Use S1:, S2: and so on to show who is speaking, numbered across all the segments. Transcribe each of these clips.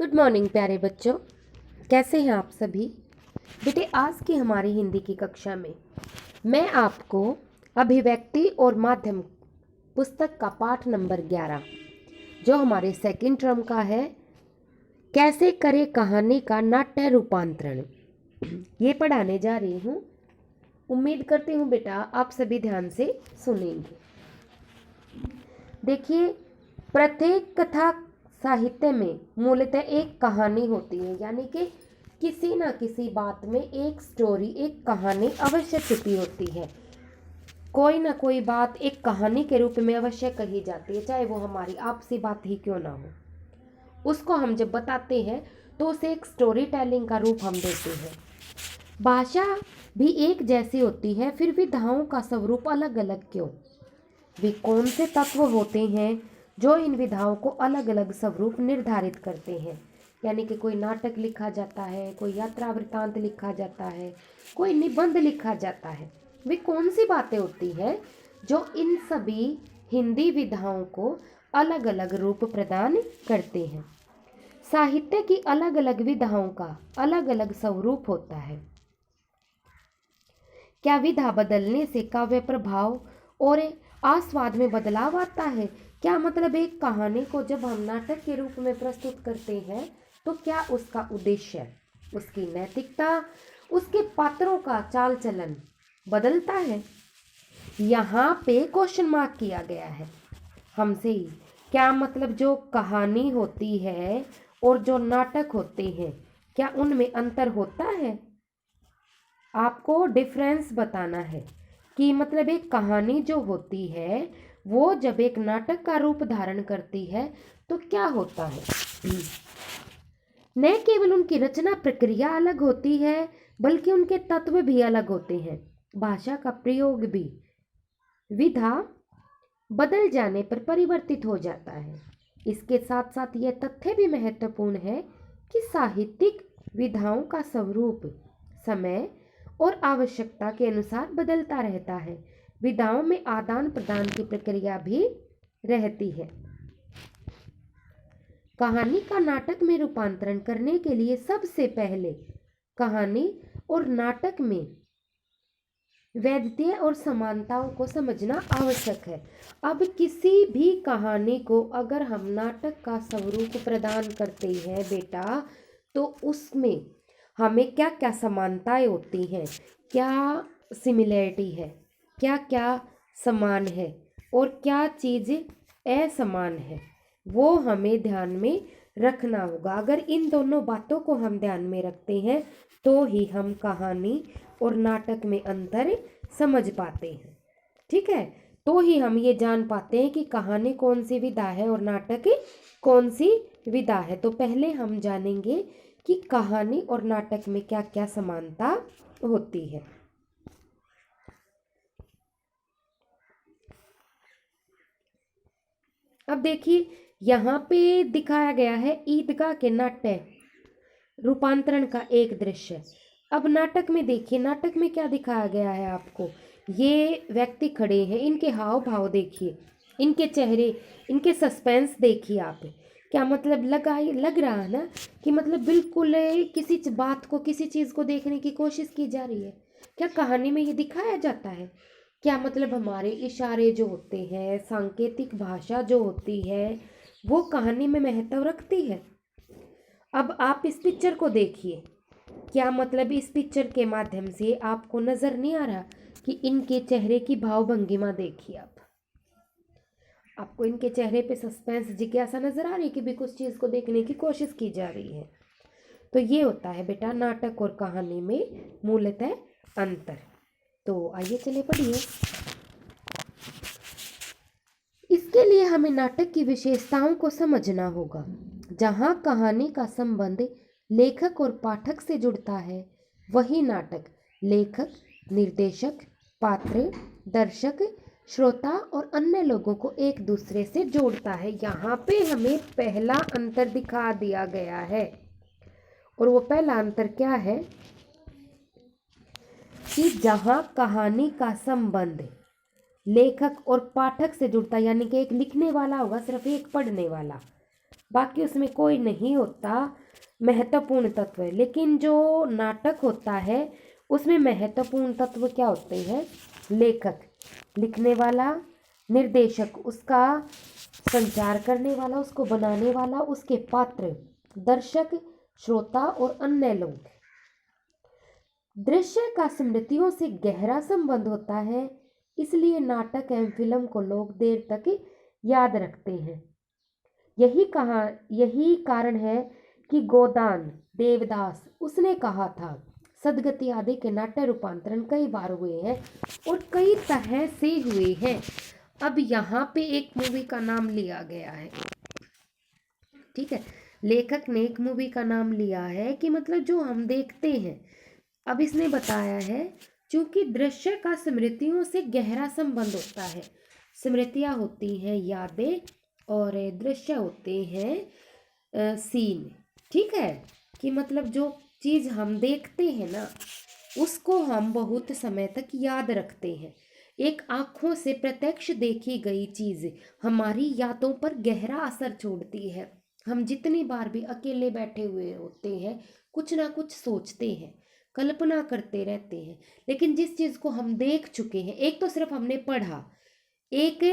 S1: Good morning प्यारे बच्चों, कैसे हैं आप सभी। बेटे, आज की हमारी हिंदी की कक्षा में मैं आपको अभिव्यक्ति और माध्यम पुस्तक का पाठ नंबर 11 जो हमारे सेकंड टर्म का है, कैसे करे कहानी का नाट्य रूपांतरण, ये पढ़ाने जा रही हूँ। उम्मीद करती हूँ बेटा आप सभी ध्यान से सुनेंगे। देखिए, प्रत्येक कथा साहित्य में मूलतः एक कहानी होती है, यानी कि किसी ना किसी बात में एक स्टोरी, एक कहानी अवश्य छुपी होती है। कोई ना कोई बात एक कहानी के रूप में अवश्य कही जाती है, चाहे वो हमारी आपसी बात ही क्यों ना हो। उसको हम जब बताते हैं तो उसे एक स्टोरी टेलिंग का रूप हम देते हैं। भाषा भी एक जैसी होती है, फिर विधाओं का स्वरूप अलग अलग क्यों? वे कौन से तत्व होते हैं जो इन विधाओं को अलग अलग स्वरूप निर्धारित करते हैं? यानी कि कोई नाटक लिखा जाता है, कोई यात्रा वृत्तांत लिखा जाता है, कोई निबंध लिखा जाता है। वे कौन सी बातें होती हैं जो इन सभी हिंदी विधाओं को अलग अलग रूप प्रदान करते हैं? साहित्य की अलग अलग विधाओं का अलग अलग स्वरूप होता है। क्या विधा बदलने से काव्य प्रभाव और आस्वाद में बदलाव आता है? क्या मतलब एक कहानी को जब हम नाटक के रूप में प्रस्तुत करते हैं तो क्या उसका उद्देश्य, उसकी नैतिकता, उसके पात्रों का चाल चलन बदलता है? यहाँ पे क्वेश्चन मार्क किया गया है हमसे ही। क्या मतलब जो कहानी होती है और जो नाटक होते हैं, क्या उनमें अंतर होता है? आपको डिफरेंस बताना है कि मतलब एक कहानी जो होती है वो जब एक नाटक का रूप धारण करती है तो क्या होता है। न केवल उनकी रचना प्रक्रिया अलग होती है बल्कि उनके तत्व भी अलग होते हैं। भाषा का प्रयोग भी विधा बदल जाने पर परिवर्तित हो जाता है। इसके साथ साथ यह तथ्य भी महत्वपूर्ण है कि साहित्यिक विधाओं का स्वरूप समय और आवश्यकता के अनुसार बदलता रहता है। विधाओं में आदान प्रदान की प्रक्रिया भी रहती है। कहानी का नाटक में रूपांतरण करने के लिए सबसे पहले कहानी और नाटक में वैधता और समानताओं को समझना आवश्यक है। अब किसी भी कहानी को अगर हम नाटक का स्वरूप प्रदान करते हैं बेटा, तो उसमें हमें क्या क्या समानताएं होती हैं, क्या सिमिलैरिटी है, क्या क्या समान है और क्या चीज़ असमान है, वो हमें ध्यान में रखना होगा। अगर इन दोनों बातों को हम ध्यान में रखते हैं तो ही हम कहानी और नाटक में अंतर समझ पाते हैं। ठीक है, तो ही हम ये जान पाते हैं कि कहानी कौन सी विधा है और नाटक कौन सी विधा है। तो पहले हम जानेंगे कि कहानी और नाटक में क्या क्या समानता होती है। अब देखिए, यहाँ पे दिखाया गया है ईदगाह के नाट्य रूपांतरण का एक दृश्य। अब नाटक में देखिए, नाटक में क्या दिखाया गया है आपको। ये व्यक्ति खड़े हैं, इनके हाव भाव देखिए, इनके चेहरे, इनके सस्पेंस देखिए आप। क्या मतलब लग रहा है ना कि मतलब बिल्कुल किसी बात को, किसी चीज़ को देखने की कोशिश की जा रही है। क्या कहानी में ये दिखाया जाता है? क्या मतलब हमारे इशारे जो होते हैं, सांकेतिक भाषा जो होती है, वो कहानी में महत्व रखती है। अब आप इस पिक्चर को देखिए, क्या मतलब इस पिक्चर के माध्यम से आपको नजर नहीं आ रहा कि इनके चेहरे की भाव भंगिमा देखिए आप। आपको इनके चेहरे पे सस्पेंस, जिज्ञासा नजर आ रही है कि भी कुछ चीज़ को देखने की कोशिश की जा रही है। तो ये होता है बेटा नाटक और कहानी में मूलतः अंतर। तो आइए चले पढ़िए। इसके लिए हमें नाटक की विशेषताओं को समझना होगा। जहाँ कहानी का संबंध लेखक और पाठक से जुड़ता है, वही नाटक लेखक, निर्देशक, पात्र, दर्शक, श्रोता और अन्य लोगों को एक दूसरे से जोड़ता है। यहाँ पे हमें पहला अंतर दिखा दिया गया है, और वो पहला अंतर क्या है कि जहाँ कहानी का संबंध लेखक और पाठक से जुड़ता है, यानी कि एक लिखने वाला होगा, सिर्फ एक पढ़ने वाला, बाकी उसमें कोई नहीं होता महत्वपूर्ण तत्व। लेकिन जो नाटक होता है उसमें महत्वपूर्ण तत्व क्या होते हैं? लेखक, लिखने वाला, निर्देशक, उसका संचार करने वाला, उसको बनाने वाला, उसके पात्र, दर्शक, श्रोता और अन्य लोग। दृश्य का स्मृतियों से गहरा संबंध होता है, इसलिए नाटक एवं फिल्म को लोग देर तक याद रखते हैं। यही कारण है कि गोदान देवदास उसने कहा था, सदगति आदि के नाट्य रूपांतरण कई बार हुए हैं और कई तरह से हुए हैं। अब यहाँ पे एक मूवी का नाम लिया गया है, ठीक है, लेखक ने एक मूवी का नाम लिया है कि मतलब जो हम देखते हैं। अब इसने बताया है क्योंकि दृश्य का स्मृतियों से गहरा संबंध होता है। स्मृतियाँ होती हैं यादें और दृश्य होते हैं सीन, ठीक है, कि मतलब जो चीज़ हम देखते हैं ना उसको हम बहुत समय तक याद रखते हैं। एक आँखों से प्रत्यक्ष देखी गई चीज़ हमारी यादों पर गहरा असर छोड़ती है। हम जितनी बार भी अकेले बैठे हुए होते हैं कुछ ना कुछ सोचते हैं, कल्पना करते रहते हैं, लेकिन जिस चीज़ को हम देख चुके हैं, एक तो सिर्फ हमने पढ़ा, एक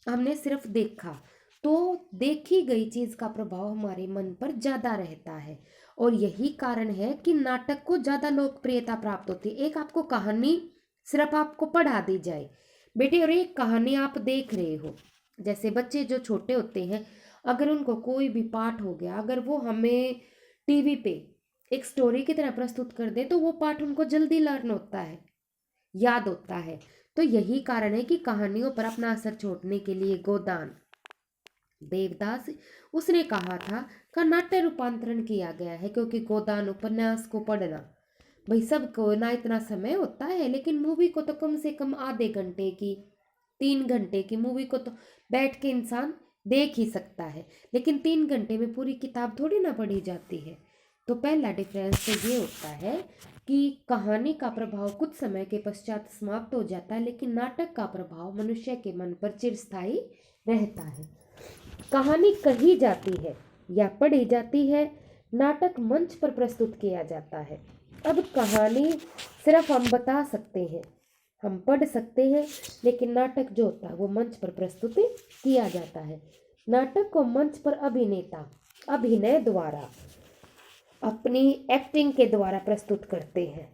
S1: हमने सिर्फ देखा, तो देखी गई चीज़ का प्रभाव हमारे मन पर ज़्यादा रहता है और यही कारण है कि नाटक को ज़्यादा लोकप्रियता प्राप्त होती है। एक आपको कहानी सिर्फ आपको पढ़ा दी जाए बेटे और एक कहानी आप देख रहे हो, जैसे बच्चे जो छोटे होते हैं अगर उनको कोई भी पाठ हो गया, अगर वो हमें टीवी पे एक स्टोरी की तरह प्रस्तुत कर दे तो वो पाठ उनको जल्दी लर्न होता है, याद होता है। तो यही कारण है कि कहानियों पर अपना असर छोड़ने के लिए गोदान देवदास उसने कहा था का नाट्य रूपांतरण किया गया है, क्योंकि गोदान उपन्यास को पढ़ना भाई सबको ना इतना समय होता है, लेकिन मूवी को तो कम से कम आधे घंटे की 3 घंटे की मूवी को तो बैठ के इंसान देख ही सकता है, लेकिन 3 घंटे में पूरी किताब थोड़ी ना पढ़ी जाती है। तो पहला डिफरेंस तो ये होता है कि कहानी का प्रभाव कुछ समय के पश्चात समाप्त हो जाता है, लेकिन नाटक का प्रभाव मनुष्य के मन पर चिरस्थायी रहता है। कहानी कही जाती है या पढ़ी जाती है, नाटक मंच पर प्रस्तुत किया जाता है। अब कहानी सिर्फ हम बता सकते हैं, हम पढ़ सकते हैं, लेकिन नाटक जो होता है वो मंच पर प्रस्तुत किया जाता है। नाटक को मंच पर अभिनेता अभिनय द्वारा अपनी एक्टिंग के द्वारा प्रस्तुत करते हैं,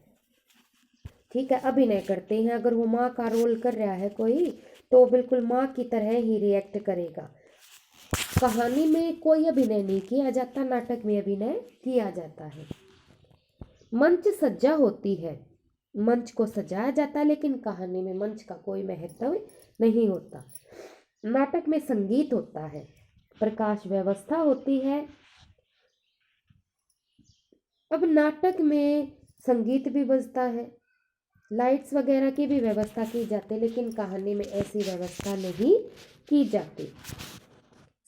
S1: ठीक है, अभिनय करते हैं। अगर वो माँ का रोल कर रहा है कोई तो बिल्कुल माँ की तरह ही रिएक्ट करेगा। कहानी में कोई अभिनय नहीं किया जाता, नाटक में अभिनय किया जाता है। मंच सज्जा होती है, मंच को सजाया जाता है, लेकिन कहानी में मंच का कोई महत्व नहीं होता। नाटक में संगीत होता है, प्रकाश व्यवस्था होती है। अब नाटक में संगीत भी बजता है, लाइट्स वगैरह की भी व्यवस्था की जाती है, लेकिन कहानी में ऐसी व्यवस्था नहीं की जाती।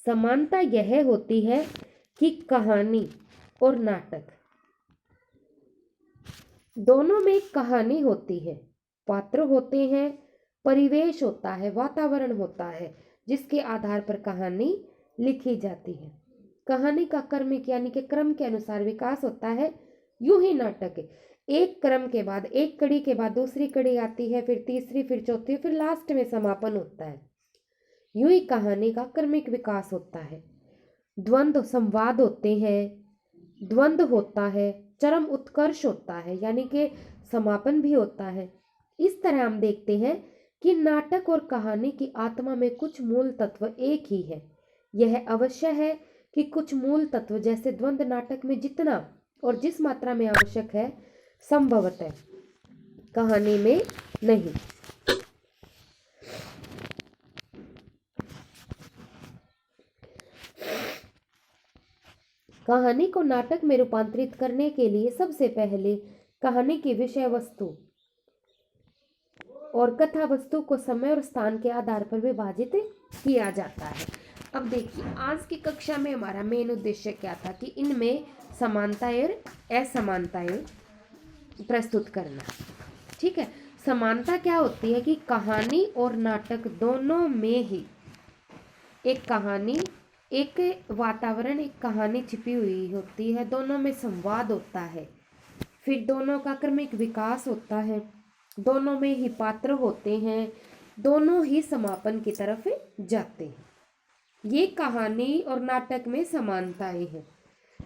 S1: समानता यह होती है कि कहानी और नाटक दोनों में एक कहानी होती है, पात्र होते हैं, परिवेश होता है, वातावरण होता है, जिसके आधार पर कहानी लिखी जाती है। कहानी का क्रमिक यानी कि क्रम के अनुसार विकास होता है। यूं ही नाटक है, एक क्रम के बाद एक कड़ी के बाद दूसरी कड़ी आती है, फिर तीसरी, फिर चौथी, फिर लास्ट में समापन होता है। यूं ही कहानी का क्रमिक विकास होता है। द्वंद्व संवाद होते हैं, द्वंद्व होता है, चरम उत्कर्ष होता है, यानी कि समापन भी होता है। इस तरह हम देखते हैं कि नाटक और कहानी की आत्मा में कुछ मूल तत्व एक ही है। यह अवश्य है कि कुछ मूल तत्व जैसे द्वंद्व नाटक में जितना और जिस मात्रा में आवश्यक है संभवतः कहानी में नहीं। कहानी को नाटक में रूपांतरित करने के लिए सबसे पहले कहानी की विषय वस्तु और कथा वस्तु को समय और स्थान के आधार पर विभाजित किया जाता है। अब देखिए आज की कक्षा में हमारा मेन उद्देश्य क्या था कि इनमें समानताएं और असमानताएं प्रस्तुत करना, ठीक है। समानता क्या होती है कि कहानी और नाटक दोनों में ही एक कहानी एक वातावरण, एक कहानी छिपी हुई होती है, दोनों में संवाद होता है, फिर दोनों का क्रमिक विकास होता है, दोनों में ही पात्र होते हैं, दोनों ही समापन की तरफ जाते हैं। ये कहानी और नाटक में समानताएं हैं,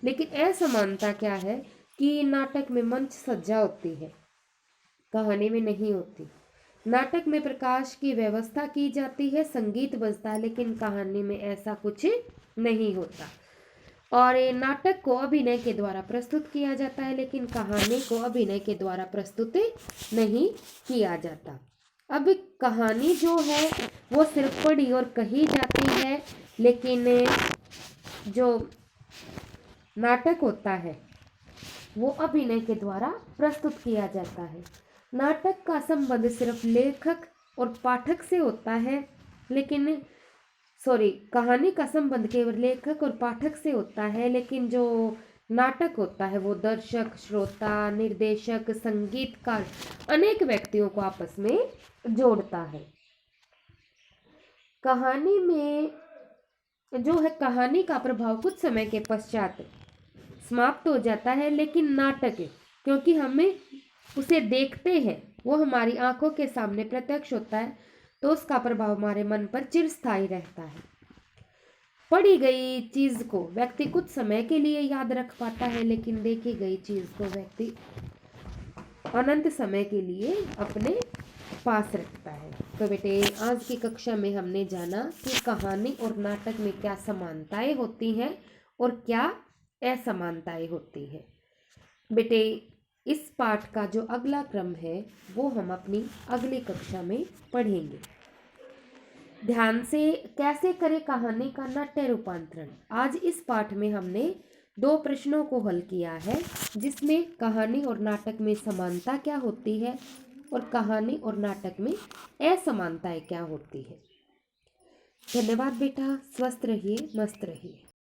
S1: लेकिन असमानता क्या है कि नाटक में मंच सज्जा होती है, कहानी में नहीं होती। नाटक में प्रकाश की व्यवस्था की जाती है, संगीत बजता है, लेकिन कहानी में ऐसा कुछ नहीं होता। और ये नाटक को अभिनय के द्वारा प्रस्तुत किया जाता है, लेकिन कहानी को अभिनय के द्वारा प्रस्तुत नहीं किया जाता। अब कहानी जो है वो सिर्फ पढ़ी और कही जाती है, लेकिन जो नाटक होता है वो अभिनय के द्वारा प्रस्तुत किया जाता है। नाटक का संबंध सिर्फ लेखक और पाठक से होता है, लेकिन कहानी का संबंध केवल लेखक और पाठक से होता है, लेकिन जो नाटक होता है वो दर्शक, श्रोता, निर्देशक, संगीतकार, अनेक व्यक्तियों को आपस में जोड़ता है। कहानी में जो है, कहानी का प्रभाव कुछ समय के पश्चात समाप्त हो जाता है, लेकिन नाटक क्योंकि हमें उसे देखते हैं, वो हमारी आंखों के सामने प्रत्यक्ष होता है, तो उसका प्रभाव हमारे मन पर चिरस्थायी रहता है। पढ़ी गई चीज को व्यक्ति कुछ समय के लिए याद रख पाता है, लेकिन देखी गई चीज को व्यक्ति अनंत समय के लिए अपने पास रखता है। तो बेटे, आज की कक्षा में हमने जाना कि कहानी और नाटक में क्या समानताएं होती हैं और क्या असमानताएं होती हैं। बेटे, इस पाठ का जो अगला क्रम है वो हम अपनी अगली कक्षा में पढ़ेंगे। ध्यान से, कैसे करें कहानी का नाट्य रूपांतरण। आज इस पाठ में हमने 2 प्रश्नों को हल किया है, जिसमें कहानी और नाटक में समानता क्या होती है और कहानी और नाटक में असमानताएं क्या होती है। धन्यवाद बेटा, स्वस्थ रहिए, मस्त रहिए।